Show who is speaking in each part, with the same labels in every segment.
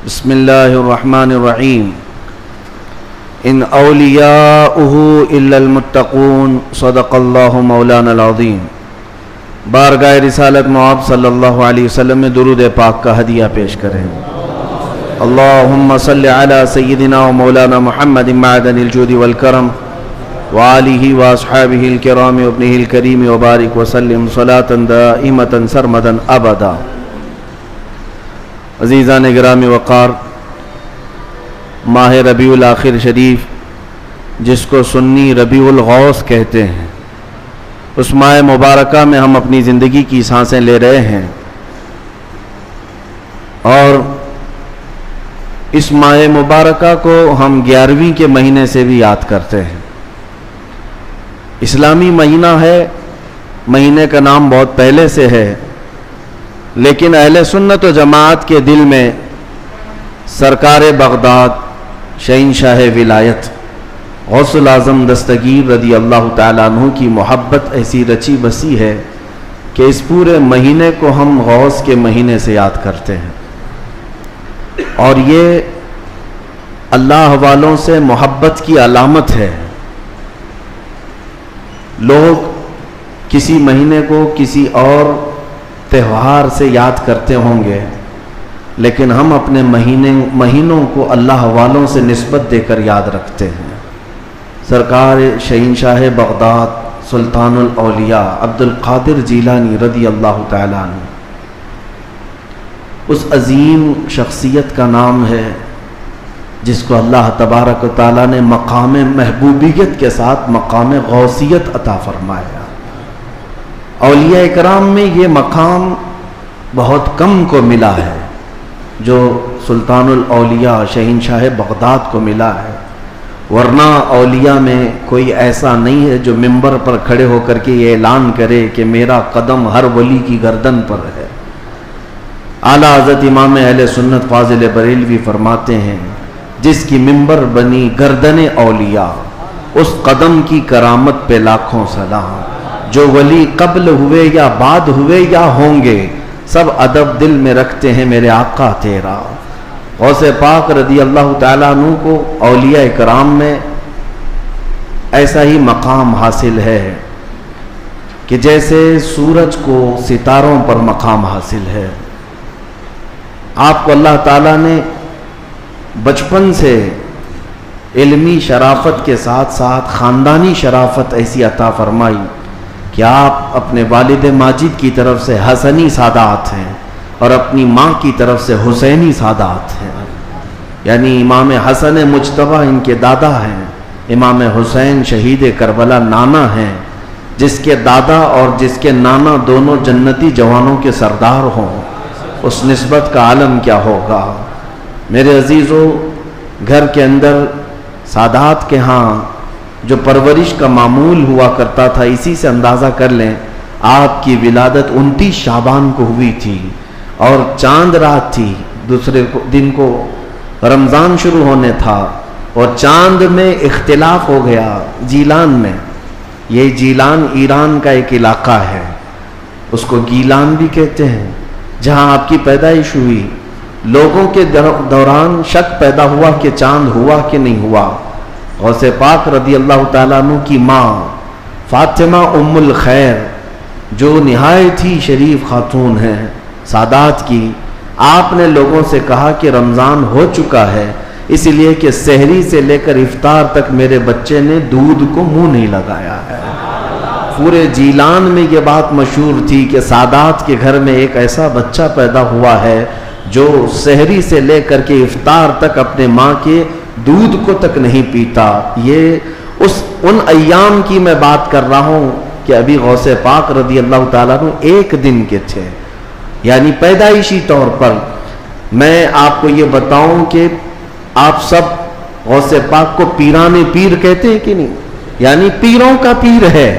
Speaker 1: بسم اللہ الرحمن الرحیم ان اولیاؤہ الا المتقون صدق اللہ مولانا العظیم۔ بارگاہ رسالت مآب صلی اللہ علیہ وسلم میں درود پاک کا ہدیہ پیش کریں۔ اللہم صلی علی سیدنا و مولانا محمد معدن الجود والکرم وآلہ واصحابہ الکرام وابنہ الکریم وبارک وسلم صلاة دائمة سرمدا ابدا۔ عزیزان گرامی وقار، ماہ ربیع الاخر شریف جس کو سنی ربیع الغوث کہتے ہیں، اس ماہ مبارکہ میں ہم اپنی زندگی کی سانسیں لے رہے ہیں، اور اس ماہ مبارکہ کو ہم 11ویں کے مہینے سے بھی یاد کرتے ہیں۔ اسلامی مہینہ ہے، مہینے کا نام بہت پہلے سے ہے، لیکن اہل سنت و جماعت کے دل میں سرکار بغداد شہنشاہ ولایت غوث الاعظم دستگیر رضی اللہ تعالیٰ عنہ کی محبت ایسی رچی بسی ہے کہ اس پورے مہینے کو ہم غوث کے مہینے سے یاد کرتے ہیں، اور یہ اللہ والوں سے محبت کی علامت ہے۔ لوگ کسی مہینے کو کسی اور تہوار سے یاد کرتے ہوں گے، لیکن ہم اپنے مہینوں کو اللہ والوں سے نسبت دے کر یاد رکھتے ہیں۔ سرکار شہنشاہ بغداد سلطان الاولیاء عبد القادر جیلانی رضی اللہ تعالیٰ عنہ، اس عظیم شخصیت کا نام ہے جس کو اللہ تبارک و تعالیٰ نے مقام محبوبیت کے ساتھ مقام غوثیت عطا فرمایا۔ اولیاء اکرام میں یہ مقام بہت کم کو ملا ہے جو سلطان الاولیاء شہنشاہ بغداد کو ملا ہے، ورنہ اولیاء میں کوئی ایسا نہیں ہے جو منبر پر کھڑے ہو کر کے یہ اعلان کرے کہ میرا قدم ہر ولی کی گردن پر ہے۔ اعلیٰ حضرت امام اہل سنت فاضل بریلوی فرماتے ہیں، جس کی منبر بنی گردن اولیاء، اس قدم کی کرامت پہ لاکھوں سلام۔ جو ولی قبل ہوئے یا بعد ہوئے یا ہوں گے، سب ادب دل میں رکھتے ہیں میرے آقا تیرا۔ غوث پاک رضی اللہ تعالیٰ عنہ کو اولیاء کرام میں ایسا ہی مقام حاصل ہے کہ جیسے سورج کو ستاروں پر مقام حاصل ہے۔ آپ کو اللہ تعالیٰ نے بچپن سے علمی شرافت کے ساتھ ساتھ خاندانی شرافت ایسی عطا فرمائی کہ آپ اپنے والد ماجد کی طرف سے حسنی سادات ہیں اور اپنی ماں کی طرف سے حسینی سادات ہیں، یعنی امام حسن مجتبیٰ ان کے دادا ہیں، امام حسین شہید کربلا نانا ہیں، جس کے دادا اور جس کے نانا دونوں جنتی جوانوں کے سردار ہوں، اس نسبت کا عالم کیا ہوگا۔ میرے عزیزو، گھر کے اندر سادات کے ہاں جو پرورش کا معمول ہوا کرتا تھا، اسی سے اندازہ کر لیں آپ کی ولادت 29 شعبان کو ہوئی تھی، اور چاند رات تھی، دوسرے دن کو رمضان شروع ہونے تھا، اور چاند میں اختلاف ہو گیا جیلان میں۔ یہ جیلان ایران کا ایک علاقہ ہے، اس کو گیلان بھی کہتے ہیں، جہاں آپ کی پیدائش ہوئی۔ لوگوں کے دوران شک پیدا ہوا کہ چاند ہوا کہ نہیں ہوا۔ غوث پاک رضی اللہ تعالیٰ عنہ کی ماں فاطمہ ام الخیر، جو نہایت ہی شریف خاتون ہیں سادات کی، آپ نے لوگوں سے کہا کہ رمضان ہو چکا ہے، اس لیے کہ سحری سے لے کر افطار تک میرے بچے نے دودھ کو منہ نہیں لگایا ہے۔ پورے جیلان میں یہ بات مشہور تھی کہ سادات کے گھر میں ایک ایسا بچہ پیدا ہوا ہے جو سحری سے لے کر کے افطار تک اپنے ماں کے دودھ کو تک نہیں پیتا۔ یہ ان ایام کی میں بات کر رہا ہوں کہ ابھی غوث پاک رضی اللہ تعالیٰ عنہ ایک دن کے تھے، یعنی پیدائشی طور پر۔ میں آپ کو یہ بتاؤں کہ آپ سب غوث پاک کو پیران پیر کہتے ہیں کہ نہیں؟ یعنی پیروں کا پیر ہے،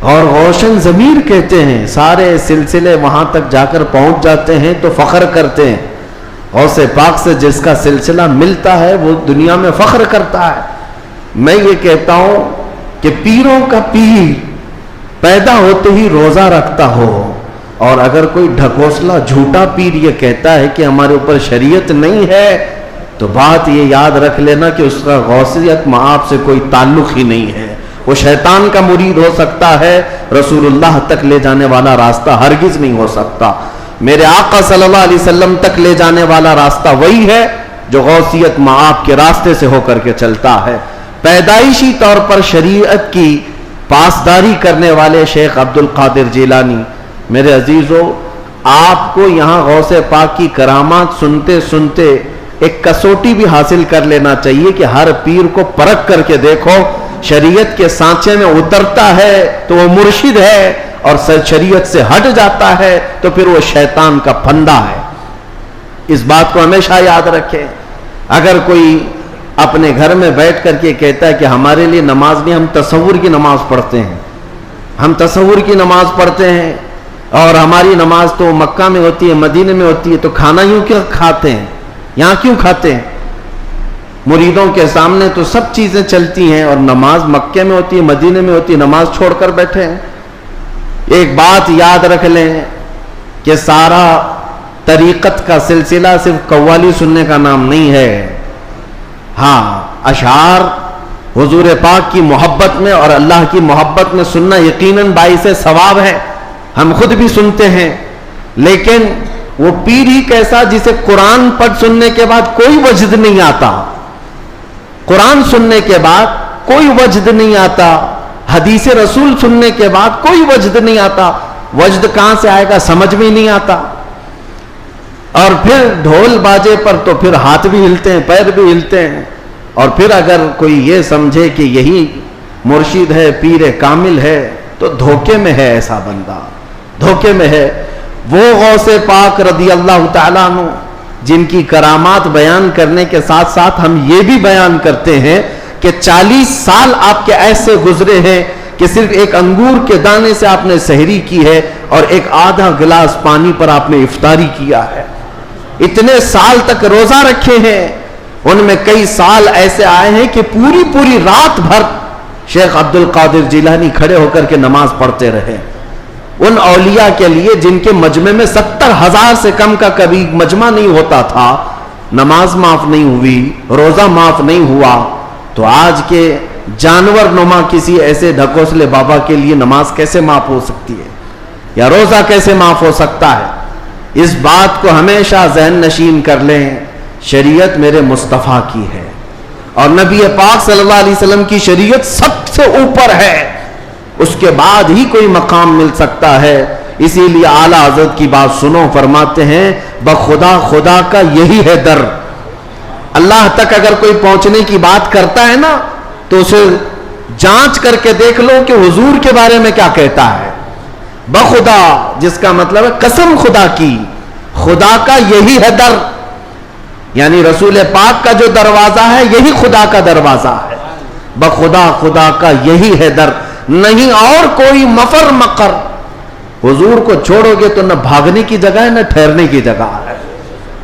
Speaker 1: اور روشن ضمیر کہتے ہیں۔ سارے سلسلے وہاں تک جا کر پہنچ جاتے ہیں تو فخر کرتے ہیں۔ غوث پاک سے جس کا سلسلہ ملتا ہے وہ دنیا میں فخر کرتا ہے۔ میں یہ کہتا ہوں کہ پیروں کا پیر پیدا ہوتے ہی روزہ رکھتا ہو، اور اگر کوئی ڈھکوسلا جھوٹا پیر یہ کہتا ہے کہ ہمارے اوپر شریعت نہیں ہے تو بات یہ یاد رکھ لینا کہ اس کا غوثیت مآب سے کوئی تعلق ہی نہیں ہے. وہ شیطان کا مرید ہو سکتا ہے، رسول اللہ تک لے جانے والا راستہ ہرگز نہیں ہو سکتا. میرے آقا صلی اللہ علیہ وسلم تک لے جانے والا راستہ وہی ہے جو غوثیت مآب کے راستے سے ہو کر کے چلتا ہے. پیدائشی طور پر شریعت کی پاسداری کرنے والے شیخ عبد القادر جیلانی، میرے عزیزو، آپ کو یہاں غوث پاک کی کرامات سنتے سنتے ایک کسوٹی بھی حاصل کر لینا چاہیے کہ ہر پیر کو پرکھ کر کے دیکھو شریعت کے سانچے میں اترتا ہے تو وہ مرشد ہے، اور شریعت سے ہٹ جاتا ہے تو پھر وہ شیطان کا پھندا ہے. اس بات کو ہمیشہ یاد رکھیں. اگر کوئی اپنے گھر میں بیٹھ کر کے کہتا ہے کہ ہمارے لیے نماز نہیں، ہم تصور کی نماز پڑھتے ہیں، ہم تصور کی نماز پڑھتے ہیں، اور ہماری نماز تو مکہ میں ہوتی ہے، مدینے میں ہوتی ہے، تو کھانا یوں کیوں کھاتے ہیں، یہاں کیوں کھاتے ہیں؟ مریدوں کے سامنے تو سب چیزیں چلتی ہیں، اور نماز مکے میں ہوتی ہے، مدینے میں ہوتی ہے، نماز چھوڑ کر بیٹھے ہیں. ایک بات یاد رکھ لیں کہ سارا طریقت کا سلسلہ صرف قوالی سننے کا نام نہیں ہے. ہاں، اشعار حضور پاک کی محبت میں اور اللہ کی محبت میں سننا یقیناً باعث ثواب ہے، ہم خود بھی سنتے ہیں. لیکن وہ پیر ہی کیسا جسے قرآن پڑھ سننے کے بعد کوئی وجد نہیں آتا، قرآن سننے کے بعد کوئی وجد نہیں آتا، حدیث رسول سننے کے بعد کوئی وجد نہیں آتا. وجد کہاں سے آئے گا سمجھ میں نہیں آتا. اور پھر ڈھول باجے پر تو پھر ہاتھ بھی ہلتے ہیں، پیر بھی ہلتے ہیں. اور پھر اگر کوئی یہ سمجھے کہ یہی مرشد ہے، پیر کامل ہے، تو دھوکے میں ہے. ایسا بندہ دھوکے میں ہے. وہ غوث پاک رضی اللہ تعالیٰ عنہ جن کی کرامات بیان کرنے کے ساتھ ساتھ ہم یہ بھی بیان کرتے ہیں کہ 40 سال آپ کے ایسے گزرے ہیں کہ صرف ایک انگور کے دانے سے آپ نے سحری کی ہے اور ایک آدھا گلاس پانی پر آپ نے افطاری کیا ہے. اتنے سال تک روزہ رکھے ہیں. ان میں کئی سال ایسے آئے ہیں کہ پوری رات بھر شیخ عبد القادر جیلانی کھڑے ہو کر کے نماز پڑھتے رہے. ان اولیاء کے لیے جن کے مجمع میں 70,000 سے کم کا کبھی مجمع نہیں ہوتا تھا، نماز معاف نہیں ہوئی، روزہ معاف نہیں ہوا، تو آج کے جانور نما کسی ایسے ڈھکوسلے بابا کے لیے نماز کیسے معاف ہو سکتی ہے، یا روزہ کیسے معاف ہو سکتا ہے؟ اس بات کو ہمیشہ ذہن نشین کر لیں. شریعت میرے مصطفیٰ کی ہے، اور نبی پاک صلی اللہ علیہ وسلم کی شریعت سب سے اوپر ہے. اس کے بعد ہی کوئی مقام مل سکتا ہے. اسی لیے اعلیٰ حضرت کی بات سنو، فرماتے ہیں بخدا خدا کا یہی ہے در. اللہ تک اگر کوئی پہنچنے کی بات کرتا ہے نا تو اسے جانچ کر کے دیکھ لو کہ حضور کے بارے میں کیا کہتا ہے. بخدا جس کا مطلب ہے قسم خدا کی، خدا کا یہی ہے در، یعنی رسول پاک کا جو دروازہ ہے یہی خدا کا دروازہ ہے. بخدا خدا کا یہی ہے در، نہیں اور کوئی مفر مقر. حضور کو چھوڑو گے تو نہ بھاگنے کی جگہ ہے نہ ٹھہرنے کی جگہ ہے،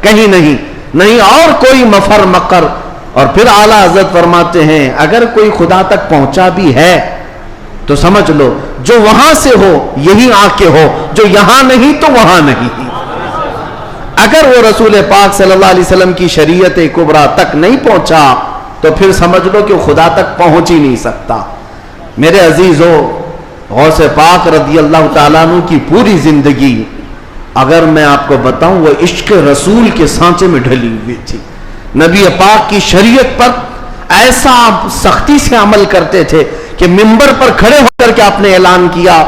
Speaker 1: کہیں نہیں اور کوئی مفر مقر. اور پھر اعلیٰ حضرت فرماتے ہیں اگر کوئی خدا تک پہنچا بھی ہے تو سمجھ لو جو وہاں سے ہو یہی آ کے ہو، جو یہاں نہیں تو وہاں نہیں. اگر وہ رسول پاک صلی اللہ علیہ وسلم کی شریعت کبریٰ تک نہیں پہنچا تو پھر سمجھ لو کہ خدا تک پہنچ ہی نہیں سکتا. میرے عزیزو، غوث پاک رضی اللہ تعالیٰ عنہ کی پوری زندگی اگر میں آپ کو بتاؤں وہ عشق رسول کے سانچے میں ڈھلی ہوئی تھی. نبی پاک کی شریعت پر ایسا سختی سے عمل کرتے تھے کہ منبر پر کھڑے ہو کر کے آپ نے اعلان کیا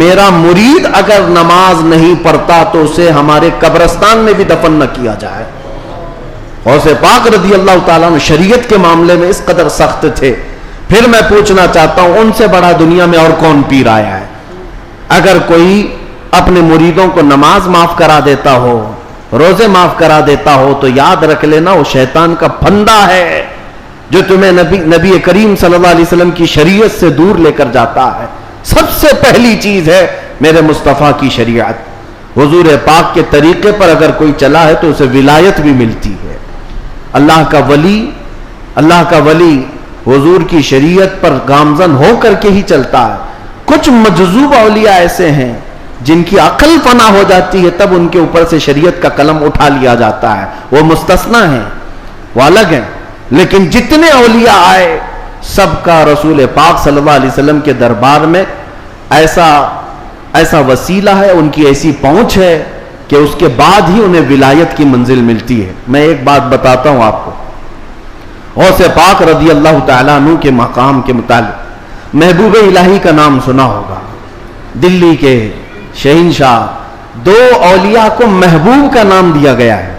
Speaker 1: میرا مرید اگر نماز نہیں پڑھتا تو اسے ہمارے قبرستان میں بھی دفن نہ کیا جائے. غوث پاک رضی اللہ تعالیٰ عنہ شریعت کے معاملے میں اس قدر سخت تھے. پھر میں پوچھنا چاہتا ہوں ان سے بڑا دنیا میں اور کون پیر آیا ہے؟ اگر کوئی اپنے مریدوں کو نماز معاف کرا دیتا ہو، روزے معاف کرا دیتا ہو، تو یاد رکھ لینا وہ شیطان کا پھندا ہے جو تمہیں نبی کریم صلی اللہ علیہ وسلم کی شریعت سے دور لے کر جاتا ہے. سب سے پہلی چیز ہے میرے مصطفیٰ کی شریعت. حضور پاک کے طریقے پر اگر کوئی چلا ہے تو اسے ولایت بھی ملتی ہے. اللہ کا ولی حضور کی شریعت پر گامزن ہو کر کے ہی چلتا ہے. کچھ مجذوب اولیاء ایسے ہیں جن کی عقل فنا ہو جاتی ہے تب ان کے اوپر سے شریعت کا قلم اٹھا لیا جاتا ہے، وہ مستثنا ہیں، وہ الگ ہیں. لیکن جتنے اولیاء آئے سب کا رسول پاک صلی اللہ علیہ وسلم کے دربار میں ایسا وسیلہ ہے، ان کی ایسی پہنچ ہے کہ اس کے بعد ہی انہیں ولایت کی منزل ملتی ہے. میں ایک بات بتاتا ہوں آپ کو، غوث پاک رضی اللہ تعالیٰ عنہ کے مقام کے متعلق محبوب الہی کا نام سنا ہوگا. دلی کے شہنشاہ، دو اولیاء کو محبوب کا نام دیا گیا ہے.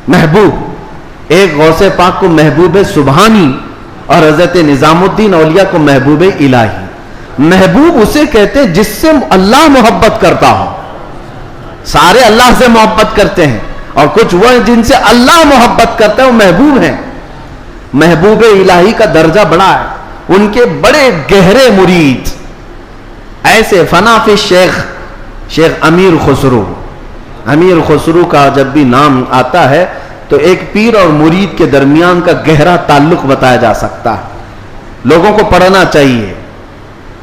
Speaker 1: محبوب، ایک غوث پاک کو محبوب سبحانی اور حضرت نظام الدین اولیاء کو محبوب الہی. محبوب اسے کہتے جس سے اللہ محبت کرتا ہو. سارے اللہ سے محبت کرتے ہیں اور کچھ وہ ہیں جن سے اللہ محبت کرتا ہے، وہ محبوب ہیں. محبوب الہی کا درجہ بڑا ہے. ان کے بڑے گہرے مرید ایسے فنافی شیخ امیر خسرو. امیر خسرو کا جب بھی نام آتا ہے تو ایک پیر اور مرید کے درمیان کا گہرا تعلق بتایا جا سکتا ہے. لوگوں کو پڑھنا چاہیے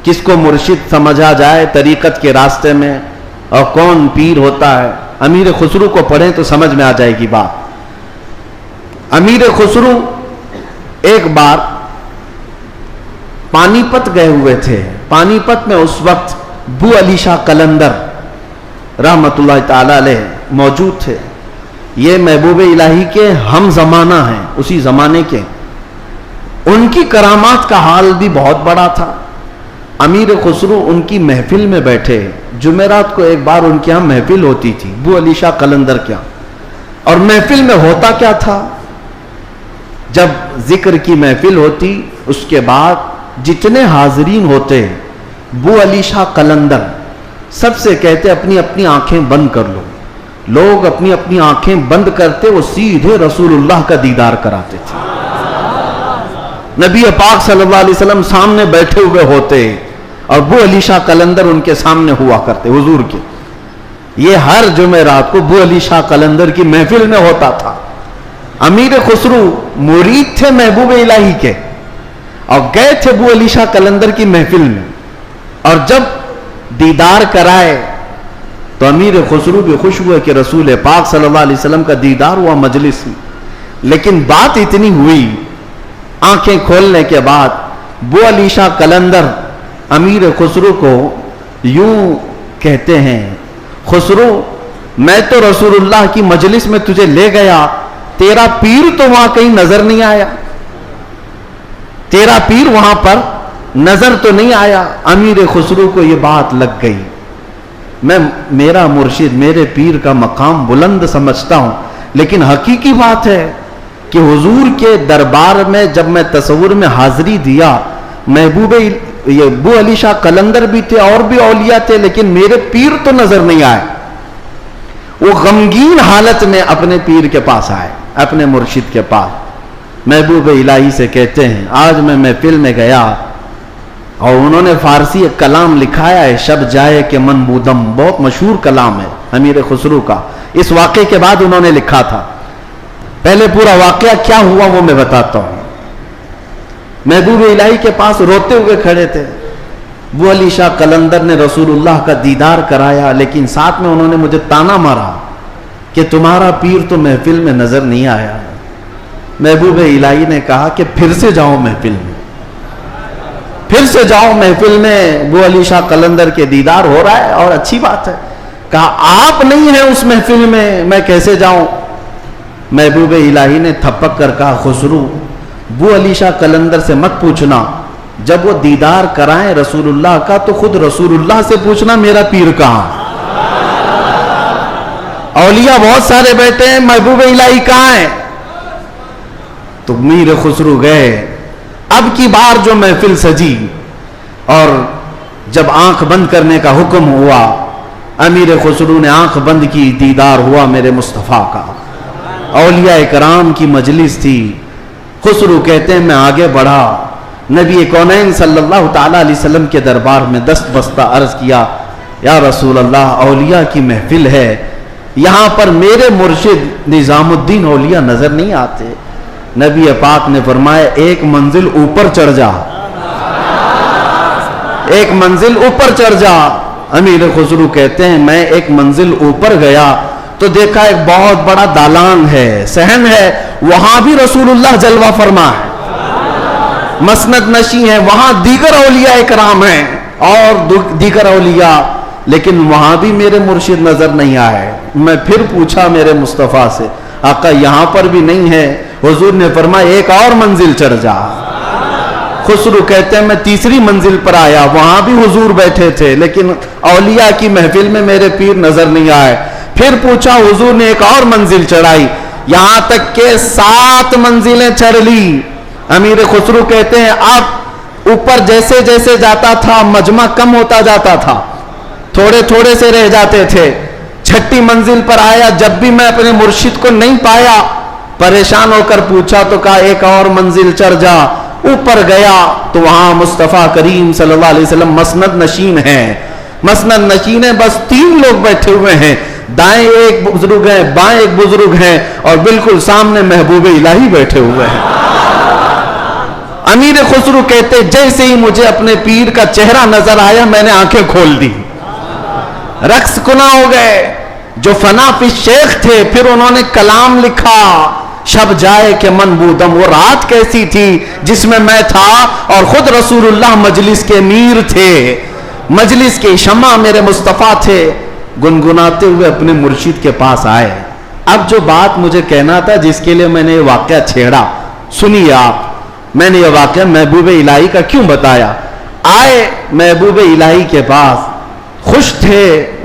Speaker 1: کس کو مرشد سمجھا جائے طریقت کے راستے میں اور کون پیر ہوتا ہے. امیر خسرو کو پڑھیں تو سمجھ میں آ جائے گی بات. امیر خسرو ایک بار پانی پت گئے ہوئے تھے. پانی پت میں اس وقت بو علی شاہ قلندر رحمت اللہ تعالی علیہ موجود تھے. یہ محبوب الہی کے ہم زمانہ ہیں، اسی زمانے کے. ان کی کرامات کا حال بھی بہت بڑا تھا. امیر خسرو ان کی محفل میں بیٹھے. جمعرات کو ایک بار ان کے ہاں محفل ہوتی تھی بو علی شاہ قلندر کے ہاں. اور محفل میں ہوتا کیا تھا، جب ذکر کی محفل ہوتی اس کے بعد جتنے حاضرین ہوتے بو علی شاہ قلندر سب سے کہتے اپنی اپنی آنکھیں بند کر لو. لوگ اپنی اپنی آنکھیں بند کرتے، وہ سیدھے رسول اللہ کا دیدار کراتے تھے. نبی پاک صلی اللہ علیہ وسلم سامنے بیٹھے ہوئے ہوتے اور بو علی شاہ قلندر ان کے سامنے ہوا کرتے حضور کے. یہ ہر جمعرات کو بو علی شاہ قلندر کی محفل میں ہوتا تھا. امیر خسرو مرید تھے محبوب الہی کے اور گئے تھے بو علی شاہ قلندر کی محفل میں. اور جب دیدار کرائے تو امیر خسرو بھی خوش ہوئے کہ رسول پاک صلی اللہ علیہ وسلم کا دیدار ہوا مجلس میں. لیکن بات اتنی ہوئی، آنکھیں کھولنے کے بعد بو علی شاہ قلندر امیر خسرو کو یوں کہتے ہیں، خسرو میں تو رسول اللہ کی مجلس میں تجھے لے گیا، تیرا پیر تو وہاں کہیں نظر نہیں آیا، تیرا پیر وہاں پر نظر تو نہیں آیا. امیر خسرو کو یہ بات لگ گئی. میں میرا مرشد میرے پیر کا مقام بلند سمجھتا ہوں، لیکن حقیقی بات ہے کہ حضور کے دربار میں جب میں تصور میں حاضری دیا، محبوب یہ بو علی شاہ قلندر بھی تھے اور بھی اولیاء تھے، لیکن میرے پیر تو نظر نہیں آئے. وہ غمگین حالت میں اپنے پیر کے پاس آئے، اپنے مرشد کے پاس. محبوب الہی سے کہتے ہیں آج میں محفل میں گیا اور انہوں نے فارسی ایک کلام لکھایا ہے، شب جائے کہ من بودم، بہت مشہور کلام ہے امیر خسرو کا. اس واقعے کے بعد انہوں نے لکھا تھا. پہلے پورا واقعہ کیا ہوا وہ میں بتاتا ہوں. محبوب الہی کے پاس روتے ہوئے کھڑے تھے. بو علی شاہ قلندر نے رسول اللہ کا دیدار کرایا، لیکن ساتھ میں انہوں نے مجھے تانا مارا کہ تمہارا پیر تو محفل میں نظر نہیں آیا. محبوب الہی نے کہا کہ پھر سے جاؤ محفل میں، پھر سے جاؤ محفل میں. بو علی شاہ قلندر کے دیدار ہو رہا ہے اور اچھی بات ہے. کہا آپ نہیں ہیں اس محفل میں کیسے جاؤں. محبوب الہی نے تھپک کر کہا خسرو بو علی شاہ قلندر سے مت پوچھنا، جب وہ دیدار کرائیں رسول اللہ کا تو خود رسول اللہ سے پوچھنا میرا پیر کہاں. اولیاء بہت سارے بیٹھے ہیں، محبوب الہی کہاں ہیں. تو میر خسرو گئے. اب کی بار جو محفل سجی اور جب آنکھ بند کرنے کا حکم ہوا، امیر خسرو نے آنکھ بند کی، دیدار ہوا میرے مصطفیٰ کا. اولیاء کرام کی مجلس تھی. خسرو کہتے ہیں میں آگے بڑھا، نبی کونین صلی اللہ تعالی علیہ وسلم کے دربار میں دست بستہ عرض کیا یا رسول اللہ اولیاء کی محفل ہے، یہاں پر میرے مرشد نظام الدین اولیاء نظر نہیں آتے. نبی پاک نے فرمایا ایک منزل اوپر چڑھ جا، ایک منزل اوپر چڑھ جا. امیر خسرو کہتے ہیں میں ایک منزل اوپر گیا تو دیکھا ایک بہت بڑا دالان ہے، صحن ہے، وہاں بھی رسول اللہ جلوہ فرما ہے، مسند نشی ہے، وہاں دیگر اولیاء اکرام ہیں اور دیگر اولیاء، لیکن وہاں بھی میرے مرشد نظر نہیں آئے۔ میں پھر پوچھا میرے مصطفیٰ سے، آقا یہاں پر بھی نہیں ہے؟ حضور نے فرمایا ایک اور منزل چڑھ جا۔ خسرو کہتے ہیں میں تیسری منزل پر آیا، وہاں بھی حضور بیٹھے تھے لیکن اولیاء کی محفل میں میرے پیر نظر نہیں آئے۔ پھر پوچھا، حضور نے ایک اور منزل چڑھائی، یہاں تک کہ 7 منزلیں چڑھ لی۔ امیر خسرو کہتے ہیں اب اوپر جیسے جیسے جاتا تھا مجمع کم ہوتا جاتا تھا، تھوڑے تھوڑے سے رہ جاتے تھے۔ 6ٹھی منزل پر آیا، جب بھی میں اپنے مرشد کو نہیں پایا، پریشان ہو کر پوچھا تو کہا ایک اور منزل چڑھ جا۔ اوپر گیا تو وہاں مصطفیٰ کریم صلی اللہ علیہ وسلم مسند نشین ہیں، مسند نشین ہیں، بس 3 لوگ بیٹھے ہوئے ہیں، دائیں ایک بزرگ ہیں، بائیں ایک بزرگ ہیں، اور بالکل سامنے محبوب الہی بیٹھے ہوئے ہیں۔ امیر خسرو کہتے جیسے ہی مجھے اپنے پیر کا چہرہ نظر آیا میں نے آنکھیں کھول دی، رقص کنا ہو گئے۔ جو فنا فی شیخ تھے پھر انہوں نے کلام لکھا، شب جائے کہ من بودم، وہ رات کیسی تھی جس میں میں تھا اور خود رسول اللہ مجلس کے امیر تھے، مجلس کے شمع میرے مصطفیٰ تھے۔ گنگناتے ہوئے اپنے مرشد کے پاس آئے۔ اب جو بات مجھے کہنا تھا جس کے لیے میں نے یہ واقعہ چھیڑا، سنیے آپ، میں نے یہ واقعہ محبوب الہی کا کیوں بتایا۔ آئے محبوب الہی کے پاس، خوش تھے،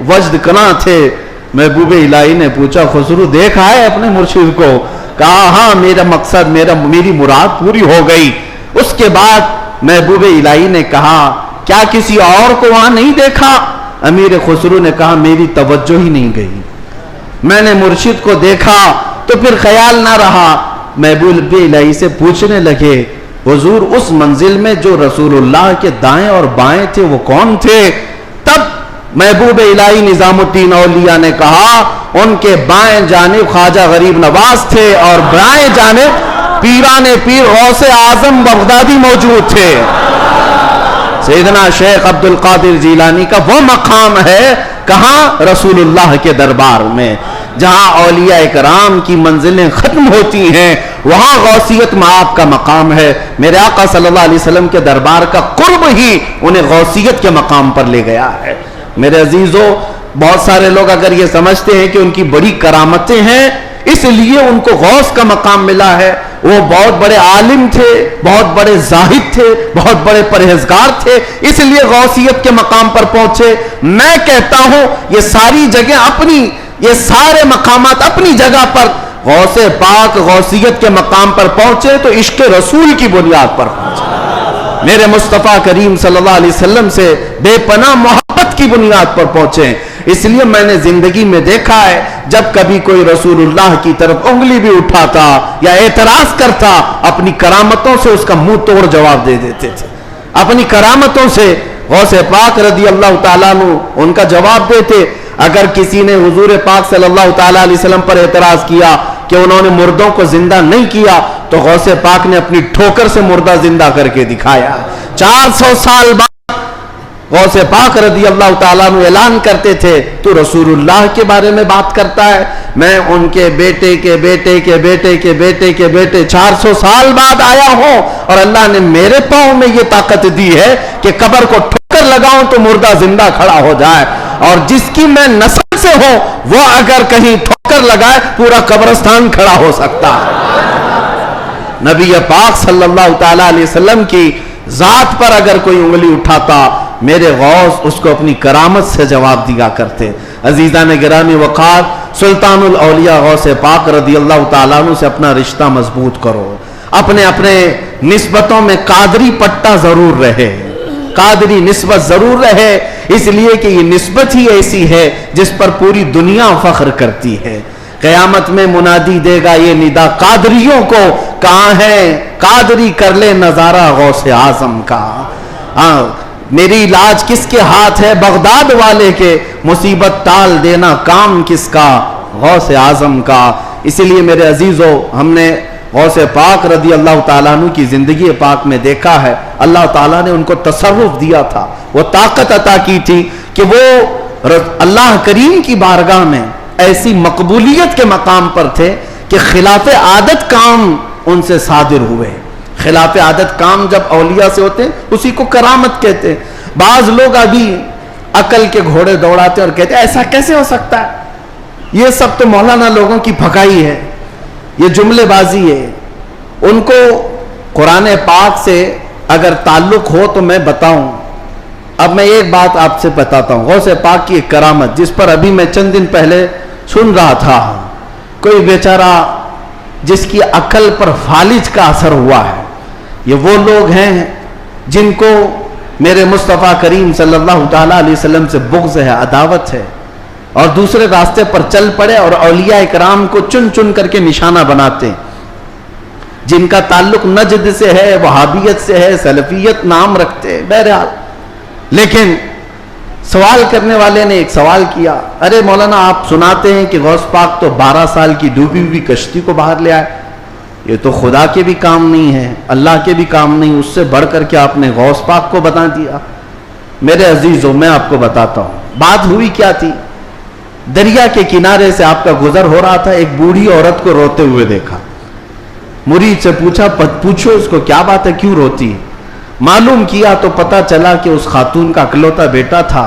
Speaker 1: وجد کنا تھے۔ محبوب الہی نے پوچھا خسرو دیکھا ہے اپنے مرشد کو؟ کہا ہاں میرا مقصد، میری مراد پوری ہو گئی۔ اس کے بعد محبوب الہی نے کہا کیا کسی اور کو وہاں نہیں دیکھا؟ امیر خسرو نے کہا میری توجہ ہی نہیں گئی، میں نے مرشد کو دیکھا تو پھر خیال نہ رہا۔ محبوب الہی سے پوچھنے لگے حضور اس منزل میں جو رسول اللہ کے دائیں اور بائیں تھے وہ کون تھے؟ تب محبوب الہی نظام الدین اولیاء نے کہا ان کے بائیں جانب خواجہ غریب نواز تھے اور بائیں جانب پیران پیر غوث اعظم بغدادی موجود تھے۔ سیدنا شیخ عبد القادر جیلانی کا وہ مقام ہے کہاں؟ رسول اللہ کے دربار میں، جہاں اولیاء اکرام کی منزلیں ختم ہوتی ہیں وہاں غوثیت معاب کا مقام ہے۔ میرے آقا صلی اللہ علیہ وسلم کے دربار کا قرب ہی انہیں غوثیت کے مقام پر لے گیا ہے۔ میرے عزیزو، بہت سارے لوگ اگر یہ سمجھتے ہیں کہ ان کی بڑی کرامتیں ہیں اس لیے ان کو غوث کا مقام ملا ہے، وہ بہت بڑے عالم تھے، بہت بڑے زاہد تھے، بہت بڑے پرہیزگار تھے اس لیے غوثیت کے مقام پر پہنچے۔ میں کہتا ہوں یہ ساری جگہ اپنی، یہ سارے مقامات اپنی جگہ پر غوث پاک غوثیت کے مقام پر پہنچے تو عشق رسول کی بنیاد پر پہنچے، میرے مصطفیٰ کریم صلی اللہ علیہ وسلم سے بے پناہ محبت کی بنیاد پر پہنچے۔ اس لیے میں نے زندگی میں دیکھا ہے جب کبھی کوئی رسول اللہ کی طرف انگلی بھی اٹھاتا یا اعتراض کرتا اپنی کرامتوں سے اس کا منہ توڑ جواب دے دیتے تھے، اپنی کرامتوں سے غوث پاک رضی اللہ تعالیٰ عنہ ان کا جواب دیتے۔ اگر کسی نے حضور پاک صلی اللہ تعالیٰ علیہ وسلم پر اعتراض کیا کہ انہوں نے مردوں کو زندہ نہیں کیا تو غوث پاک نے اپنی ٹھوکر سے مردہ زندہ کر کے دکھایا۔ 400 سال بعد غوث پاک رضی اللہ تعالیٰ عنہ اعلان کرتے تھے تو رسول اللہ کے بارے میں بات کرتا ہے، میں ان کے بیٹے کے بیٹے کے بیٹے کے بیٹے کے بیٹے 400 سال بعد آیا ہوں اور اللہ نے میرے پاؤں میں یہ طاقت دی ہے کہ قبر کو ٹھوکر لگاؤں تو مردہ زندہ کھڑا ہو جائے، اور جس کی میں نسل سے ہوں وہ اگر کہیں ٹھوکر لگائے پورا قبرستان کھڑا ہو سکتا ہے۔ نبی پاک صلی اللہ تعالیٰ علیہ وسلم کی ذات پر اگر کوئی انگلی اٹھاتا میرے غوث اس کو اپنی کرامت سے جواب دیا کرتے۔ عزیزان گرامی وقار، سلطان الاولیاء غوث پاک رضی اللہ تعالیٰ عنہ سے اپنا رشتہ مضبوط کرو، اپنے اپنے نسبتوں میں قادری پٹا ضرور رہے، قادری نسبت ضرور رہے، اس لیے کہ یہ نسبت ہی ایسی ہے جس پر پوری دنیا فخر کرتی ہے۔ قیامت میں منادی دے گا یہ ندا قادریوں کو، کہاں ہے قادری کر لے نظارہ غوث اعظم کا۔ میری علاج کس کے ہاتھ ہے؟ بغداد والے کے، مصیبت ٹال دینا کام کس کا؟ غوث اعظم کا۔ اسی لیے میرے عزیزو، ہم نے غوث پاک رضی اللہ تعالیٰ عنہ کی زندگی پاک میں دیکھا ہے اللہ تعالیٰ نے ان کو تصرف دیا تھا، وہ طاقت عطا کی تھی کہ وہ اللہ کریم کی بارگاہ میں ایسی مقبولیت کے مقام پر تھے کہ خلاف عادت کام ان سے صادر ہوئے. خلاف عادت کام جب اولیاء سے ہوتے ہیں اسی کو کرامت کہتے ہیں. بعض لوگ ابھی عقل کے گھوڑے دوڑاتے اور کہتے ہیں ایسا کیسے ہو سکتا ہے, یہ سب تو مولانا لوگوں کی پھکائی ہے, یہ جملے بازی ہے. ان کو قرآن پاک سے اگر تعلق ہو تو میں بتاؤں. اب میں ایک بات آپ سے بتاتا ہوں, غوث پاک کی ایک کرامت جس پر ابھی میں چند دن پہلے سن رہا تھا. کوئی بیچارہ جس کی عقل پر فالج کا اثر ہوا ہے. یہ وہ لوگ ہیں جن کو میرے مصطفیٰ کریم صلی اللہ تعالیٰ علیہ وسلم سے بغض ہے, عداوت ہے, اور دوسرے راستے پر چل پڑے اور اولیاء اکرام کو چن چن کر کے نشانہ بناتے ہیں. جن کا تعلق نجد سے ہے, وہابیت سے ہے, سلفیت نام رکھتے ہیں. بہرحال لیکن سوال کرنے والے نے ایک سوال کیا, ارے مولانا آپ سناتے ہیں کہ غوث پاک تو 12 سال کی ڈوبی ہوئی کشتی کو باہر لے آئے, یہ تو خدا کے بھی کام نہیں ہے, اللہ کے بھی کام نہیں, اس سے بڑھ کر کے آپ نے غوث پاک کو بتا دیا. میرے عزیزوں میں آپ کو بتاتا ہوں بات ہوئی کیا تھی. دریا کے کنارے سے آپ کا گزر ہو رہا تھا, ایک بوڑھی عورت کو روتے ہوئے دیکھا. مرید سے پوچھا پوچھو اس کو کیا بات ہے, کیوں روتی ہے. معلوم کیا تو پتا چلا کہ اس خاتون کا اکلوتا بیٹا تھا,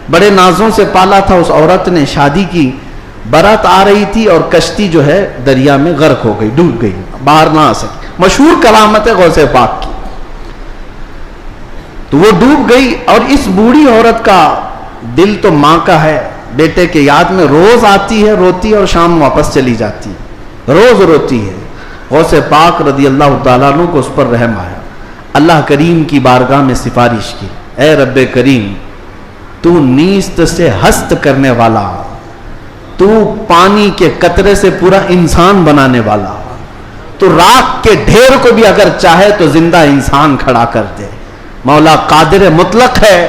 Speaker 1: بڑے نازوں سے پالا تھا. اس عورت نے شادی کی, برات آ رہی تھی اور کشتی جو ہے دریا میں غرق ہو گئی, ڈوب گئی, باہر نہ آ سکی. مشہور کرامت ہے غوث پاک کی. تو وہ ڈوب گئی اور اس بوڑھی عورت کا دل تو ماں کا ہے, بیٹے کے یاد میں روز آتی ہے, روتی ہے اور شام واپس چلی جاتی ہے, روز روتی ہے. غوث پاک رضی اللہ تعالیٰ عنہ کو اس پر رحم آیا. اللہ کریم کی بارگاہ میں سفارش کی, اے رب کریم تو نیست سے ہست کرنے والا, تو پانی کے قطرے سے پورا انسان بنانے والا, تو راکھ کے ڈھیر کو بھی اگر چاہے تو زندہ انسان کھڑا کر دے. مولا قادر مطلق ہے,